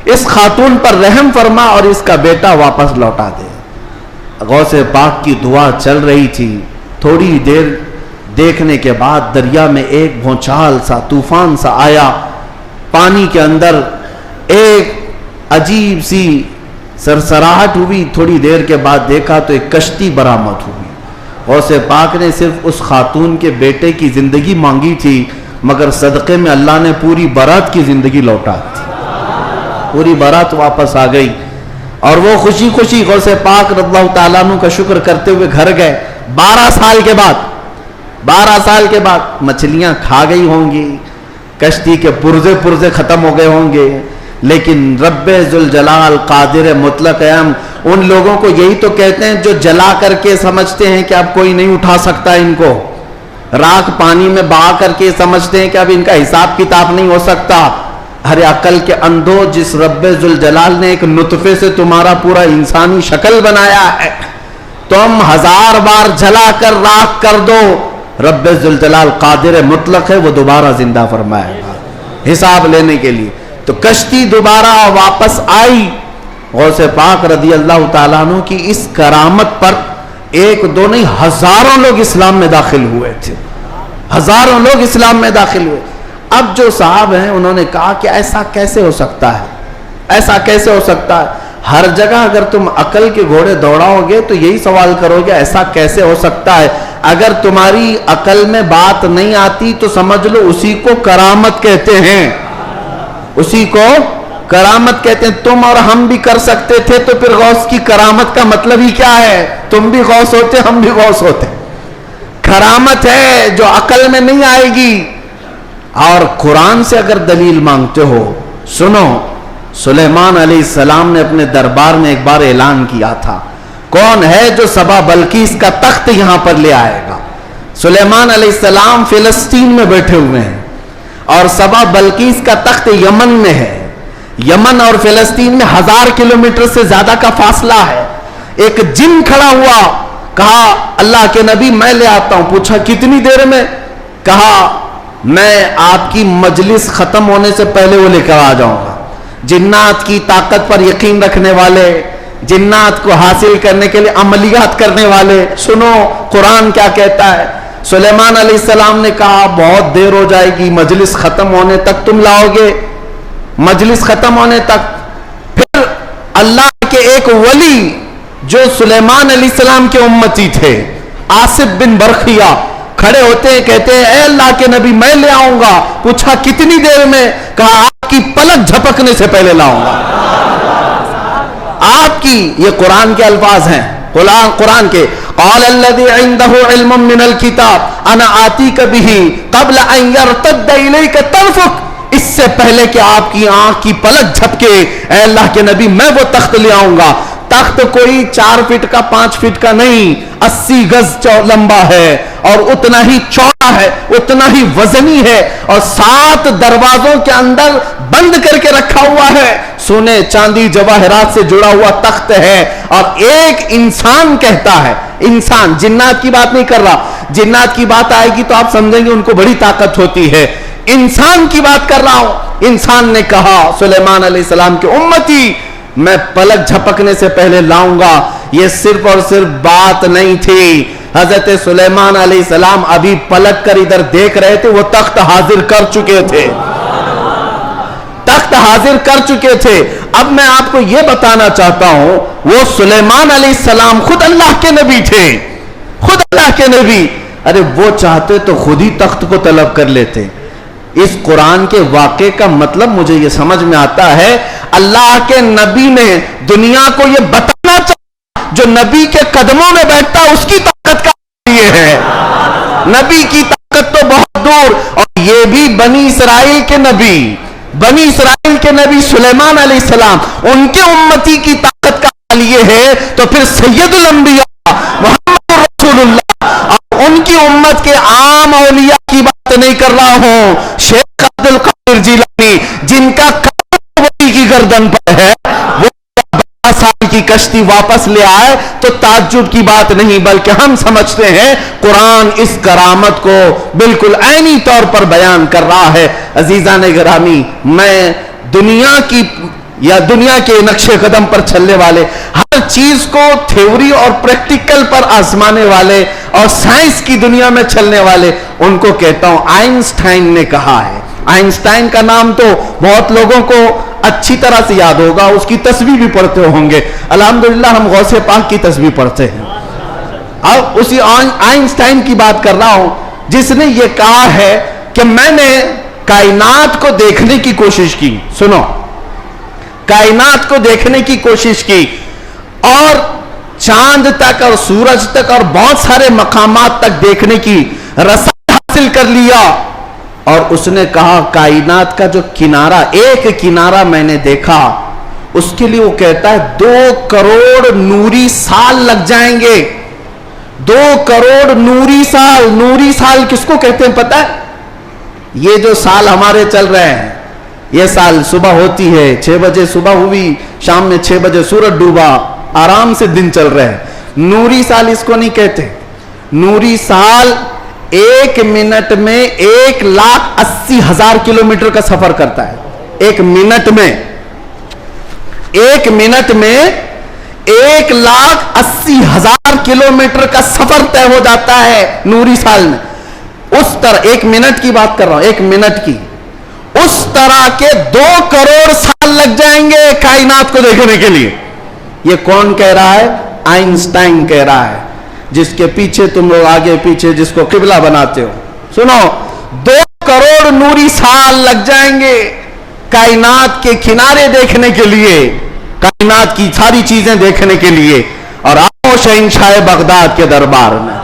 Speaker 1: اس خاتون پر رحم فرما اور اس کا بیٹا واپس لوٹا دے. غوث پاک کی دعا چل رہی تھی. تھوڑی دیر دیکھنے کے بعد دریا میں ایک بھونچال سا, طوفان سا آیا. پانی کے اندر ایک عجیب سی سرسراہٹ ہوئی. تھوڑی دیر کے بعد دیکھا تو ایک کشتی برآمد ہوئی. غوث پاک نے صرف اس خاتون کے بیٹے کی زندگی مانگی تھی, مگر صدقے میں اللہ نے پوری برات کی زندگی لوٹا دی. پوری برات واپس آ گئی اور وہ خوشی خوشی غوث پاک رضی اللہ تعالیٰ عنہ کا شکر کرتے ہوئے گھر گئے. 12 سال کے بعد مچھلیاں کھا گئی ہوں گی, کشتی کے پرزے ختم ہو گئے ہوں گے, لیکن رب ذوالجلال قادر مطلق ہم ان لوگوں کو یہی تو کہتے ہیں جو جلا کر کے سمجھتے ہیں کہ اب کوئی نہیں اٹھا سکتا ان کو, راکھ پانی میں بہا کر کے سمجھتے ہیں کہ اب ان کا حساب کتاب نہیں ہو سکتا. ارے عقل کے اندھو, جس رب ذوالجلال نے ایک نطفے سے تمہارا پورا انسانی شکل بنایا ہے, تم 1000 بار جلا کر راکھ کر دو, رب ذوالجلال قادر مطلق ہے, وہ دوبارہ زندہ فرمائے گا حساب لینے کے لیے. تو کشتی دوبارہ واپس آئی. غوث پاک رضی اللہ تعالیٰ عنہ کی اس کرامت پر ایک دو نہیں ہزاروں لوگ اسلام میں داخل ہوئے تھے, ہزاروں لوگ اسلام میں داخل ہوئے. اب جو صاحب ہیں انہوں نے کہا کہ ایسا کیسے ہو سکتا ہے, ایسا کیسے ہو سکتا ہے. ہر جگہ اگر تم عقل کے گھوڑے دوڑاؤ گے تو یہی سوال کرو گے ایسا کیسے ہو سکتا ہے. اگر تمہاری عقل میں بات نہیں آتی تو سمجھ لو اسی کو کرامت کہتے ہیں, اسی کو کرامت کہتے ہیں. تم اور ہم بھی کر سکتے تھے تو پھر غوث کی کرامت کا مطلب ہی کیا ہے. تم بھی غوث ہوتے, ہم بھی غوث ہوتے. کرامت ہے جو عقل میں نہیں آئے گی. اور قرآن سے اگر دلیل مانگتے ہو, سنو, سلیمان علیہ السلام نے اپنے دربار میں ایک بار اعلان کیا تھا, کون ہے جو سبا بلقیس کا تخت یہاں پر لے آئے گا. سلیمان علیہ السلام فلسطین میں بیٹھے ہوئے ہیں اور سبا بلقیس کا تخت یمن میں ہے. یمن اور فلسطین میں 1000 کلومیٹر سے زیادہ کا فاصلہ ہے. ایک جن کھڑا ہوا, کہا اللہ کے نبی میں لے آتا ہوں. پوچھا کتنی دیر میں؟ کہا میں آپ کی مجلس ختم ہونے سے پہلے وہ لے کر آ جاؤں گا. جنات کی طاقت پر یقین رکھنے والے, جنات کو حاصل کرنے کے لیے عملیات کرنے والے, سنو قرآن کیا کہتا ہے. سلیمان علیہ السلام نے کہا بہت دیر ہو جائے گی, مجلس ختم ہونے تک تم لاؤ گے, مجلس ختم ہونے تک. پھر اللہ کے ایک ولی جو سلیمان علیہ السلام کے امتی تھے، آصف بن برخیہ، کھڑے ہوتے ہیں، کہتے ہیں اے اللہ کے نبی میں لے آؤں گا. پوچھا کتنی دیر میں؟ کہا آپ کی پلک جھپکنے سے پہلے لاؤں گا. آپ کی، یہ قرآن کے الفاظ ہیں، قرآن کے. قال الذي عنده علم من الكتاب انا آتيك به قبل ان يرتد اليك طرفك. اس سے پہلے کہ آپ کی آنکھ کی پلک جھپکے اے اللہ کے نبی میں وہ تخت لے آؤں گا. تخت کوئی 4 فٹ کا 5 فٹ کا نہیں، 80 گز لمبا ہے اور اتنا ہی چوڑا ہے، اتنا ہی وزنی ہے، اور 7 دروازوں کے اندر بند کر کے رکھا ہوا ہے. سونے چاندی جواہرات سے جڑا ہوا تخت ہے. اور ایک انسان کہتا ہے، انسان، جنات کی بات نہیں کر رہا، جنات کی بات آئے گی تو آپ سمجھیں گے ان کو بڑی طاقت ہوتی ہے. انسان کی بات کر رہا ہوں. انسان نے کہا سلیمان علیہ السلام کے امتی میں پلک جھپکنے سے پہلے لاؤں گا. یہ صرف اور صرف بات نہیں تھی، حضرت سلیمان علیہ السلام ابھی پلک کر ادھر دیکھ رہے تھے، وہ تخت حاضر کر چکے تھے، تخت حاضر کر چکے تھے. اب میں آپ کو یہ بتانا چاہتا ہوں، وہ سلیمان علیہ السلام خود اللہ کے نبی تھے، خود اللہ کے نبی. ارے وہ چاہتے تو خود ہی تخت کو طلب کر لیتے. اس قرآن کے واقعے کا مطلب مجھے یہ سمجھ میں آتا ہے، اللہ کے نبی نے دنیا کو یہ بتانا چاہا جو نبی کے قدموں میں بیٹھتا اس کی طاقت کا یہ ہے. نبی کی طاقت تو بہت دور. اور یہ بھی بنی اسرائیل کے نبی، بنی اسرائیل کے نبی سلیمان علیہ السلام، ان کے امتی کی طاقت کا حال یہ ہے، تو پھر سید الانبیاء محمد رسول اللہ اور ان کی امت کے عام اولیاء کی بات نہیں کر رہا ہوں. شیخ عبد القادر جیلانی جن کا ولی کی گردن پر ہے، وہ 12 سال کی کشتی واپس لے آئے تو تعجب کی بات نہیں، بلکہ ہم سمجھتے ہیں قرآن اس کرامت کو بالکل عینی طور پر بیان کر رہا ہے. عزیزان گرامی، میں دنیا کی یا دنیا کے نقش قدم پر چلنے والے، ہر چیز کو تھیوری اور پریکٹیکل پر آزمانے والے اور سائنس کی دنیا میں چلنے والے، ان کو کہتا ہوں آئنسٹائن نے کہا ہے. آئنسٹائن کا نام تو بہت لوگوں کو اچھی طرح سے یاد ہوگا، اس کی تسبیح بھی پڑھتے ہوں گے. الحمدللہ ہم غوث پاک کی تسبیح پڑھتے ہیں. اب اسی آئنسٹائن کی بات کر رہا ہوں جس نے یہ کہا ہے کہ میں نے کائنات کو دیکھنے کی کوشش کی. سنو، کائنات کو دیکھنے کی کوشش کی اور چاند تک اور سورج تک اور بہت سارے مقامات تک دیکھنے کی رسائی حاصل کر لیا. اور اس نے کہا کائنات کا جو کنارہ، ایک کنارہ میں نے دیکھا، اس کے لیے وہ کہتا ہے 2 کروڑ نوری سال لگ جائیں گے. 2 کروڑ نوری سال. نوری سال کس کو کہتے ہیں پتہ ہے؟ یہ جو سال ہمارے چل رہے ہیں، یہ سال صبح ہوتی ہے 6 بجے صبح ہوئی، شام میں 6 بجے سورج ڈوبا، آرام سے دن چل رہے ہیں. نوری سال اس کو نہیں کہتے. نوری سال 1 منٹ میں 1,80,000 کلومیٹر کا سفر کرتا ہے. 1 منٹ میں 1,80,000 کلومیٹر کا سفر طے ہو جاتا ہے نوری سال میں. اس طرح 1 منٹ کی بات کر رہا ہوں، 1 منٹ کی، اس طرح کے 2 کروڑ سال لگ جائیں گے کائنات کو دیکھنے کے لیے. یہ کون کہہ رہا ہے؟ آئنسٹائن کہہ رہا ہے، جس کے پیچھے تم لوگ آگے پیچھے جس کو قبلہ بناتے ہو. سنو، 2 کروڑ نوری سال لگ جائیں گے کائنات کے کنارے دیکھنے کے لیے، کائنات کی ساری چیزیں دیکھنے کے لیے. اور آؤ شہنشاہ بغداد کے دربار میں،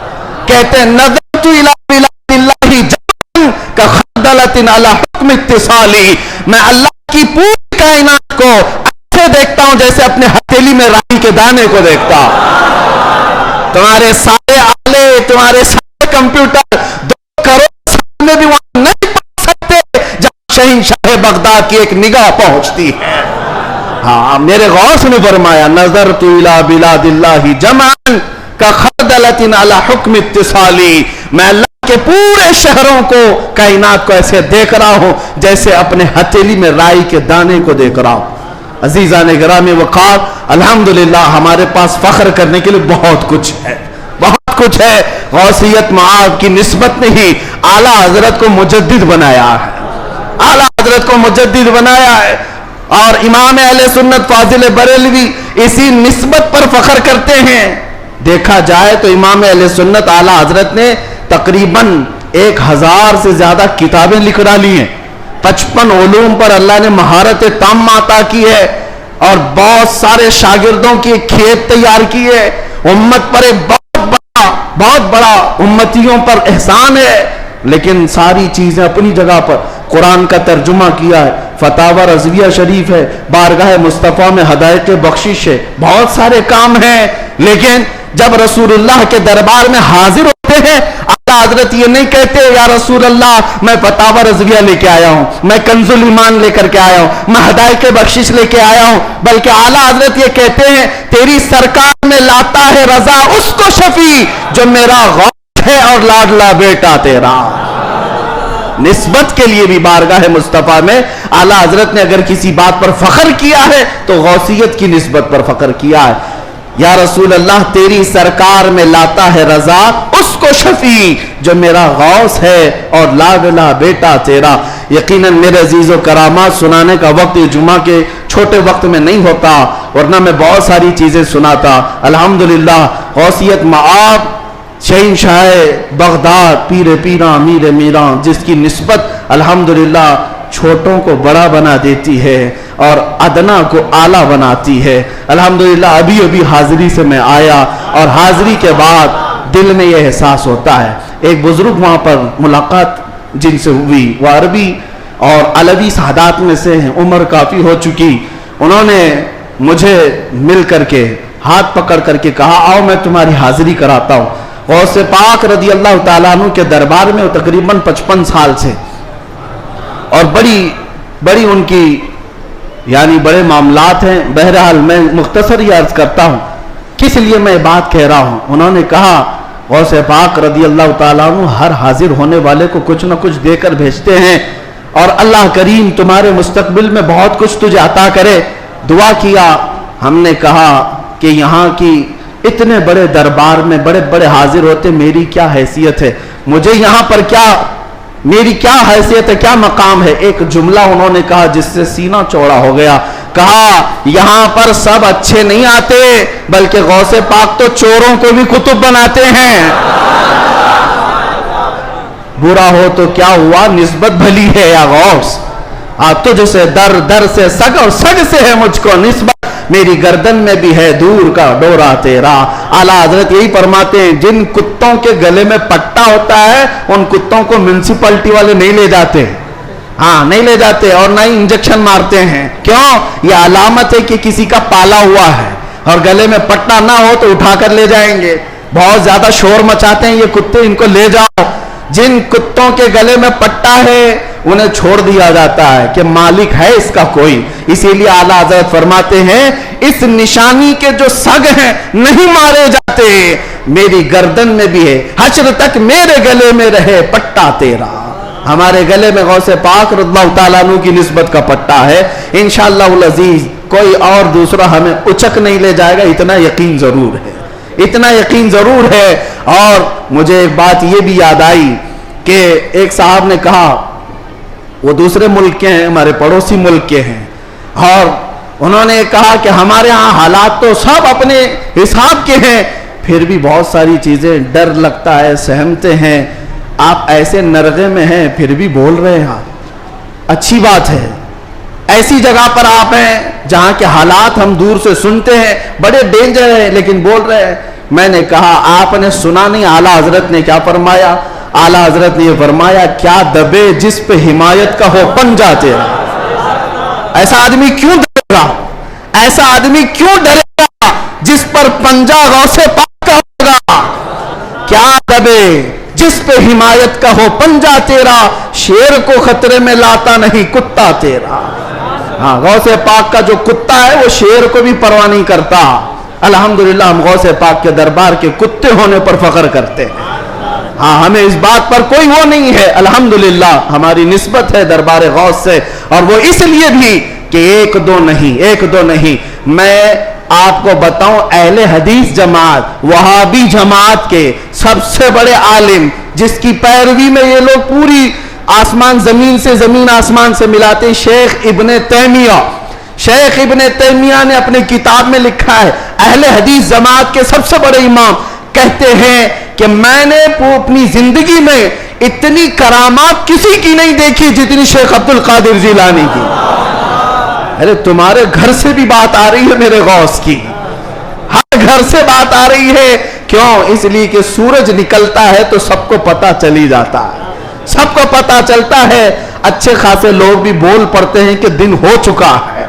Speaker 1: کہتے ہیں نظرت الی بلاد اللہ جمعاً کخردلۃ علی حکم اتصالی. میں اللہ کی پوری کائنات کو ایسے دیکھتا ہوں جیسے اپنے ہتھیلی میں رائی کے دانے کو دیکھتا. تمہارے سارے آلے، تمہارے سارے کمپیوٹر 2 کروڑ سال میں بھی وہاں نہیں پہنچ سکتے جہاں شہنشاہ بغداد کی ایک نگاہ پہنچتی ہے. ہاں، میرے غوث نے فرمایا نظرت الی بلاد اللہ جمعاً کخردلۃ علی حکم اتصالی. میں اللہ کے پورے شہروں کو، کائنات کو ایسے دیکھ رہا ہوں جیسے اپنے ہتھیلی میں رائی کے دانے کو دیکھ رہا ہوں. عزیزان گرامی وقار، الحمدللہ ہمارے پاس فخر کرنے کے لیے بہت کچھ ہے، بہت کچھ ہے. غوثیت معاذ کی نسبت نہیں، اعلیٰ حضرت کو مجدد بنایا ہے، اعلیٰ حضرت کو مجدد بنایا ہے. اور امام اہل سنت فاضل بریلوی اسی نسبت پر فخر کرتے ہیں. دیکھا جائے تو امام اہل سنت اعلیٰ حضرت نے تقریباً 1000 سے زیادہ کتابیں لکھ ڈالی ہیں. 55 علوم پر اللہ نے مہارت تام عطا کی ہے اور بہت سارے شاگردوں کی کھیت تیار کی ہے. امت پر ایک بہت بڑا امتیوں پر احسان ہے. لیکن ساری چیزیں اپنی جگہ پر. قرآن کا ترجمہ کیا ہے, فتاوی رضویہ شریف ہے, بارگاہ مصطفیٰ میں ہدایت بخشش ہے, بہت سارے کام ہیں. لیکن جب رسول اللہ کے دربار میں حاضر ہوتے ہیں, اعلیٰ حضرت یہ نہیں کہتے یا رسول اللہ میں فتاوی رضویہ لے کے آیا ہوں, میں کنز الایمان لے کر کے آیا ہوں, میں ہدایت بخشش لے کے آیا ہوں, بلکہ اعلیٰ حضرت یہ کہتے ہیں تیری سرکار میں لاتا ہے رضا اس کو شفیع جو میرا غوث ہے اور لاڈلا بیٹا تیرا. نسبت کے لیے بھی بارگاہ مصطفیٰ میں اعلیٰ حضرت نے اگر کسی بات پر فخر کیا ہے تو غوثیت کی نسبت پر فخر کیا ہے. یا رسول اللہ تیری سرکار میں لاتا ہے رضا اس کو شفیع جو میرا غوث ہے اور لاڈلا بیٹا تیرا. یقیناً میرے عزیز و کرامات سنانے کا وقت جمعہ کے چھوٹے وقت میں نہیں ہوتا, ورنہ میں بہت ساری چیزیں سناتا. الحمدللہ غوثیت معاب شہنشاہ بغداد پیر پیراں امیر میراں, جس کی نسبت الحمدللہ چھوٹوں کو بڑا بنا دیتی ہے اور ادنا کو اعلیٰ بناتی ہے. الحمدللہ ابھی حاضری سے میں آیا اور حاضری کے بعد دل میں یہ احساس ہوتا ہے. ایک بزرگ وہاں پر ملاقات جن سے ہوئی, وہ عربی اور علوی سادات میں سے ہیں, عمر کافی ہو چکی. انہوں نے مجھے مل کر کے ہاتھ پکڑ کر کے کہا آؤ میں تمہاری حاضری کراتا ہوں. غوث پاک رضی اللہ تعالیٰ عنہ کے دربار میں وہ تقریباً 55 سال سے, اور بڑی ان کی یعنی بڑے معاملات ہیں. بہرحال میں مختصر ہی عرض کرتا ہوں کس لیے میں بات کہہ رہا ہوں. انہوں نے کہا غوث پاک رضی اللہ تعالیٰ عنہ ہر حاضر ہونے والے کو کچھ نہ کچھ دے کر بھیجتے ہیں, اور اللہ کریم تمہارے مستقبل میں بہت کچھ تجھے عطا کرے. دعا کیا. ہم نے کہا کہ یہاں کی اتنے بڑے دربار میں بڑے بڑے حاضر ہوتے, میری کیا حیثیت ہے, مجھے یہاں پر میری کیا حیثیت ہے, کیا مقام ہے. ایک جملہ انہوں نے کہا جس سے سینہ چوڑا ہو گیا. کہا یہاں پر سب اچھے نہیں آتے, بلکہ غوث پاک تو چوروں کو بھی کتب بناتے ہیں. برا ہو تو کیا ہوا, نسبت بھلی ہے یا غوث, تجھ سے در سے سگ اور سگ سے ہے مجھ کو نسبت, میری گردن میں بھی ہے دور کا ڈورا تیرا. اعلیٰ حضرت یہی فرماتے ہیں جن کتوں کے گلے میں پٹا ہوتا ہے ان کتوں کو میونسپلٹی والے نہیں لے جاتے, نہیں لے جاتے اور نہ ہی انجیکشن مارتے ہیں. کیوں؟ یہ علامت ہے کہ کسی کا پالا ہوا ہے, اور گلے میں پٹا نہ ہو تو اٹھا کر لے جائیں گے. بہت زیادہ شور مچاتے ہیں یہ کتے, ان کو لے جاؤ. جن کتوں کے گلے میں پٹا ہے انہیں چھوڑ دیا جاتا ہے کہ مالک ہے اس کا کوئی. اسی لیے اعلیٰ حضرت فرماتے ہیں اس نشانی کے جو سگ ہیں نہیں مارے جاتے, میری گردن میں بھی ہے, حشر تک میرے گلے میں رہے پٹا تیرا. ہمارے گلے میں غوث پاک رضی اللہ تعالیٰ عنہ کی نسبت کا پٹا ہے. انشاءاللہ العزیز کوئی اور دوسرا ہمیں اچک نہیں لے جائے گا, اتنا یقین ضرور ہے, اتنا یقین ضرور ہے. اور مجھے ایک بات یہ بھی یاد آئی کہ ایک صاحب نے کہا, وہ دوسرے ملک کے ہیں, ہمارے پڑوسی ملک کے ہیں, اور انہوں نے کہا کہ ہمارے ہاں حالات تو سب اپنے حساب کے ہیں, پھر بھی بہت ساری چیزیں ڈر لگتا ہے, سہمتے ہیں. آپ ایسے نرغے میں ہیں پھر بھی بول رہے ہیں, اچھی بات ہے. ایسی جگہ پر آپ ہیں جہاں کے حالات ہم دور سے سنتے ہیں, بڑے ڈینجر ہیں, لیکن بول رہے ہیں. میں نے کہا آپ نے سنا نہیں اعلیٰ حضرت نے کیا فرمایا؟ اعلیٰ حضرت نے یہ فرمایا کیا دبے جس پہ حمایت کا ہو پنجہ تیرا. ایسا آدمی کیوں ڈرے گا, ایسا آدمی کیوں ڈرے گا جس پر پنجہ غوث پاک کا ہوگا. کیا دبے جس پہ حمایت کا ہو پنجہ تیرا, شیر کو خطرے میں لاتا نہیں کتا تیرا. غوث پاک کا جو کتا ہے وہ شیر کو بھی پرواہ نہیں کرتا. الحمدللہ ہم غوث پاک کے دربار کے کتے ہونے پر فخر کرتے ہیں. ہمیں اس بات پر کوئی وہ نہیں ہے. الحمدللہ ہماری نسبت ہے دربار غوث سے, اور وہ اس لیے بھی کہ ایک دو نہیں. میں آپ کو بتاؤں اہل حدیث جماعت وہابی جماعت کے سب سے بڑے عالم جس کی پیروی میں یہ لوگ پوری آسمان زمین سے زمین آسمان سے ملاتے, شیخ ابن تیمیہ. شیخ ابن تیمیہ نے اپنے کتاب میں لکھا ہے، اہل حدیث جماعت کے سب سے بڑے امام کہتے ہیں کہ میں نے اپنی زندگی میں اتنی کرامات کسی کی نہیں دیکھی جتنی شیخ عبد القادر جیلانی کی۔ ارے تمہارے گھر سے بھی بات آ رہی ہے میرے غوث کی، ہر گھر سے بات آ رہی ہے۔ کیوں؟ اس لیے کہ سورج نکلتا ہے تو سب کو پتہ چلی جاتا ہے، سب کو پتہ چلتا ہے۔ اچھے خاصے لوگ بھی بول پڑتے ہیں کہ دن ہو چکا ہے،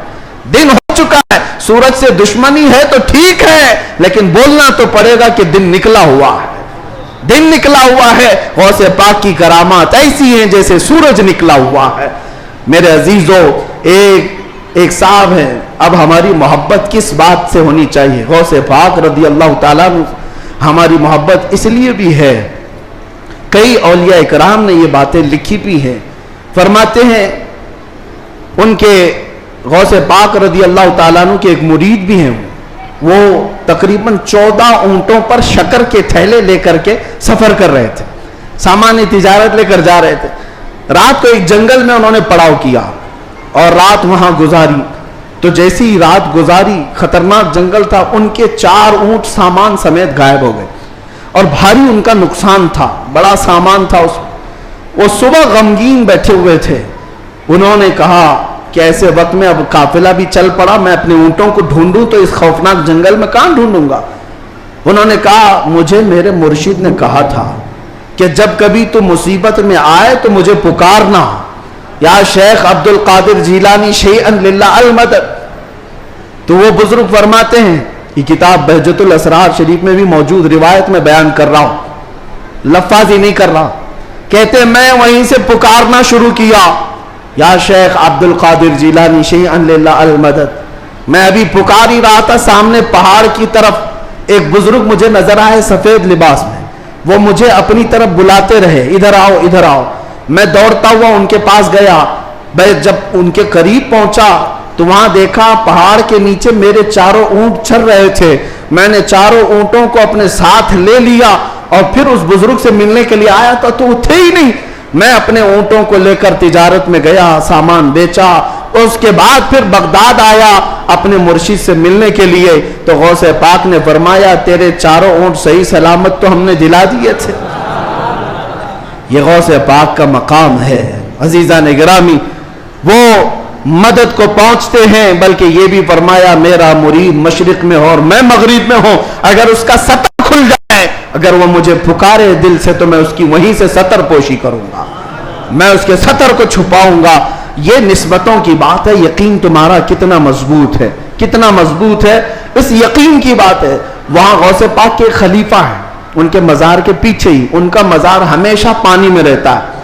Speaker 1: دن ہو چکا ہے۔ سورج سے دشمنی ہے تو ٹھیک ہے، لیکن بولنا تو پڑے گا کہ دن نکلا ہوا ہے، دن نکلا ہوا ہے۔ غوث پاک کی کرامات ایسی ہیں جیسے سورج نکلا ہوا ہے۔ میرے عزیزو، ایک صاحب ہے، اب ہماری محبت کس بات سے ہونی چاہیے؟ غوث پاک رضی اللہ تعالیٰ عنہ ہماری محبت اس لیے بھی ہے، کئی اولیاء اکرام نے یہ باتیں لکھی بھی ہیں، فرماتے ہیں ان کے غوث پاک رضی اللہ تعالیٰ عنہ کے ایک مرید بھی ہیں، وہ تقریباً 14 اونٹوں پر شکر کے تھیلے لے کر کے سفر کر رہے تھے، سامان تجارت لے کر جا رہے تھے۔ رات کو ایک جنگل میں انہوں نے پڑاؤ کیا اور رات وہاں گزاری، تو جیسی رات گزاری، خطرناک جنگل تھا، ان کے 4 اونٹ سامان سمیت غائب ہو گئے اور بھاری ان کا نقصان تھا، بڑا سامان تھا اس میں۔ وہ صبح غمگین بیٹھے ہوئے تھے، انہوں نے کہا کہ ایسے وقت میں اب قافلہ بھی چل پڑا، میں اپنے اونٹوں کو ڈھونڈوں تو اس خوفناک جنگل میں کہاں ڈھونڈوں گا؟ انہوں نے کہا مجھے میرے مرشد نے کہا تھا کہ جب کبھی تو مصیبت میں آئے تو مجھے پکارنا، یا شیخ عبد القادر جیلانی شیئا للہ المدد۔ تو وہ بزرگ فرماتے ہیں، یہ کتاب بہجت الاسرار شریف میں بھی موجود روایت میں بیان کر رہا ہوں، لفظ ہی نہیں کر رہا، کہتے ہیں میں وہیں سے پکارنا شروع کیا، یا شیخ عبد القادر جیلانی شیئا للہ المدد۔ میں ابھی پکار ہی رہا تھا، سامنے پہاڑ کی طرف ایک بزرگ مجھے نظر آئے سفید لباس میں، وہ مجھے اپنی طرف بلاتے رہے، ادھر آؤ ادھر آؤ۔ میں دوڑتا ہوا ان کے پاس گیا، میں جب ان کے قریب پہنچا تو وہاں دیکھا پہاڑ کے نیچے میرے 4 اونٹ چر رہے تھے۔ میں نے 4 اونٹوں کو اپنے ساتھ لے لیا اور پھر اس بزرگ سے ملنے کے لیے آیا تھا تو وہ تھے ہی نہیں۔ میں اپنے اونٹوں کو لے کر تجارت میں گیا، سامان بیچا، اس کے بعد پھر بغداد آیا اپنے مرشد سے ملنے کے لیے، تو غوث پاک نے فرمایا تیرے 4 اونٹ صحیح سلامت تو ہم نے دلا دیے تھے۔ یہ غوث پاک کا مقام ہے عزیزان گرامی، وہ مدد کو پہنچتے ہیں، بلکہ یہ بھی فرمایا میرا مرید مشرق میں ہو اور میں مغرب میں ہوں، اگر اس کا سطر کھل جائے، اگر وہ مجھے پکارے دل سے تو میں اس کی وہیں سے سطر پوشی کروں گا، میں اس کے سطر کو چھپاؤں گا۔ یہ نسبتوں کی بات ہے، یقین تمہارا کتنا مضبوط ہے، کتنا مضبوط ہے، اس یقین کی بات ہے۔ وہاں غوث پاک کے خلیفہ ہیں، ان کے مزار کے پیچھے ہی، ان کا مزار ہمیشہ پانی میں رہتا ہے،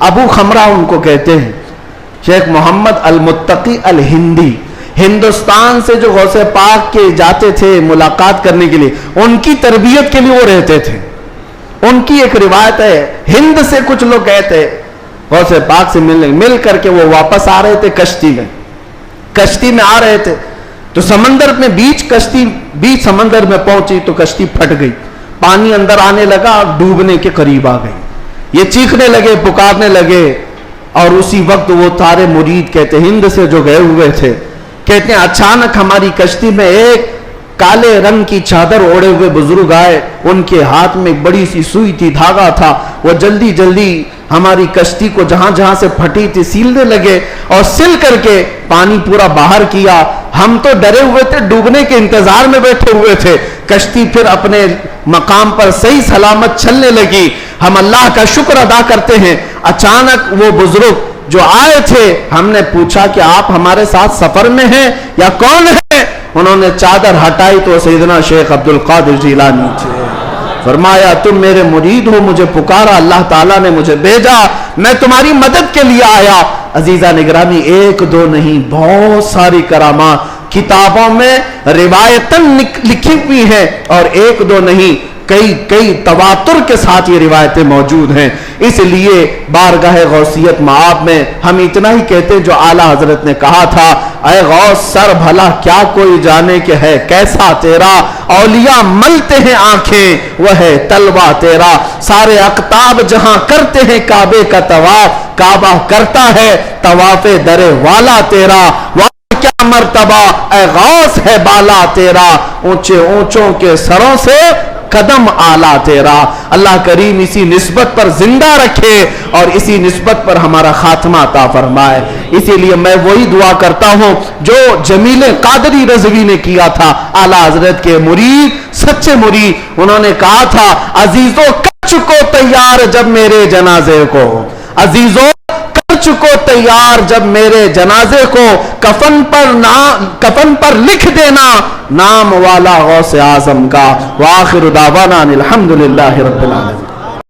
Speaker 1: ابو خمرہ ان کو کہتے ہیں، شیخ محمد المتقی الہندی، ہندوستان سے جو غوث پاک کے جاتے تھے ملاقات کرنے کے لیے، ان کی تربیت کے لیے وہ رہتے تھے۔ ان کی ایک روایت ہے، ہند سے کچھ لوگ گئے تھے غوث پاک سے ملنے، مل کر کے وہ واپس آ رہے تھے کشتی میں آ رہے تھے، تو سمندر میں بیچ سمندر میں پہنچی تو کشتی پھٹ گئی، پانی اندر آنے لگا، ڈوبنے کے قریب آ گئی، یہ چیخنے لگے، پکارنے لگے، اور اسی وقت وہ سارے مرید کہتے ہند سے جو گئے ہوئے تھے، کہتے ہیں اچانک ہماری کشتی میں ایک کالے رنگ کی چادر اوڑے ہوئے بزرگ آئے، ان کے ہاتھ میں ایک بڑی سی سوئی تھی، دھاگا تھا، وہ جلدی جلدی ہماری کشتی کو جہاں جہاں سے پھٹی تھی سیلنے لگے اور سل کر کے پانی پورا باہر کیا۔ ہم تو ڈرے ہوئے تھے، ڈوبنے کے انتظار میں بیٹھے ہوئے تھے، کشتی پھر اپنے مقام پر صحیح سلامت چلنے لگی، ہم اللہ کا شکر ادا کرتے ہیں۔ اچانک وہ بزرگ جو آئے تھے، ہم نے پوچھا کہ آپ ہمارے ساتھ سفر میں ہیں یا کون ہیں؟ انہوں نے چادر ہٹائی تو سیدنا شیخ عبد القادر جیلانی تھے۔ فرمایا تم میرے مرید ہو، مجھے پکارا، اللہ تعالیٰ نے مجھے بھیجا، میں تمہاری مدد کے لیے آیا۔ عزیزان گرامی، ایک دو نہیں، بہت ساری کرامات کتابوں میں روایتاً لکھی ہوئی ہیں، اور ایک دو نہیں، کئی تواتر کے ساتھ یہ روایتیں موجود ہیں۔ اس لیے بارگاہ غوثیت مآب میں ہم اتنا ہی کہتے ہیں جو اعلیٰ حضرت نے کہا تھا، اے غوث سر بھلا کیا کوئی جانے کہ ہے کیسا تیرا، اولیاء ملتے ہیں آنکھیں وہ ہے تلوہ تیرا، سارے اقطاب جہاں کرتے ہیں کعبے کا طواف، کعبہ کرتا ہے طواف در والا تیرا، کیا مرتبہ اے غوث ہے بالا تیرا، اونچے اونچوں کے سروں سے قدم آلہ تیرا۔ اللہ کریم اسی نسبت پر زندہ رکھے اور اسی نسبت پر ہمارا خاتمہ عطا فرمائے۔ اسی لیے میں وہی دعا کرتا ہوں جو جمیل قادری رضوی نے کیا تھا، اعلیٰ حضرت کے مرید، سچے مرید۔ انہوں نے کہا تھا عزیزو کر چکو تیار جب میرے جنازے کو، عزیزو کر چکو تیار جب میرے جنازے کو، کفن پر لکھ دینا نام والا غوث اعظم کا۔ وآخر دعوانا الحمدللہ رب العالمین۔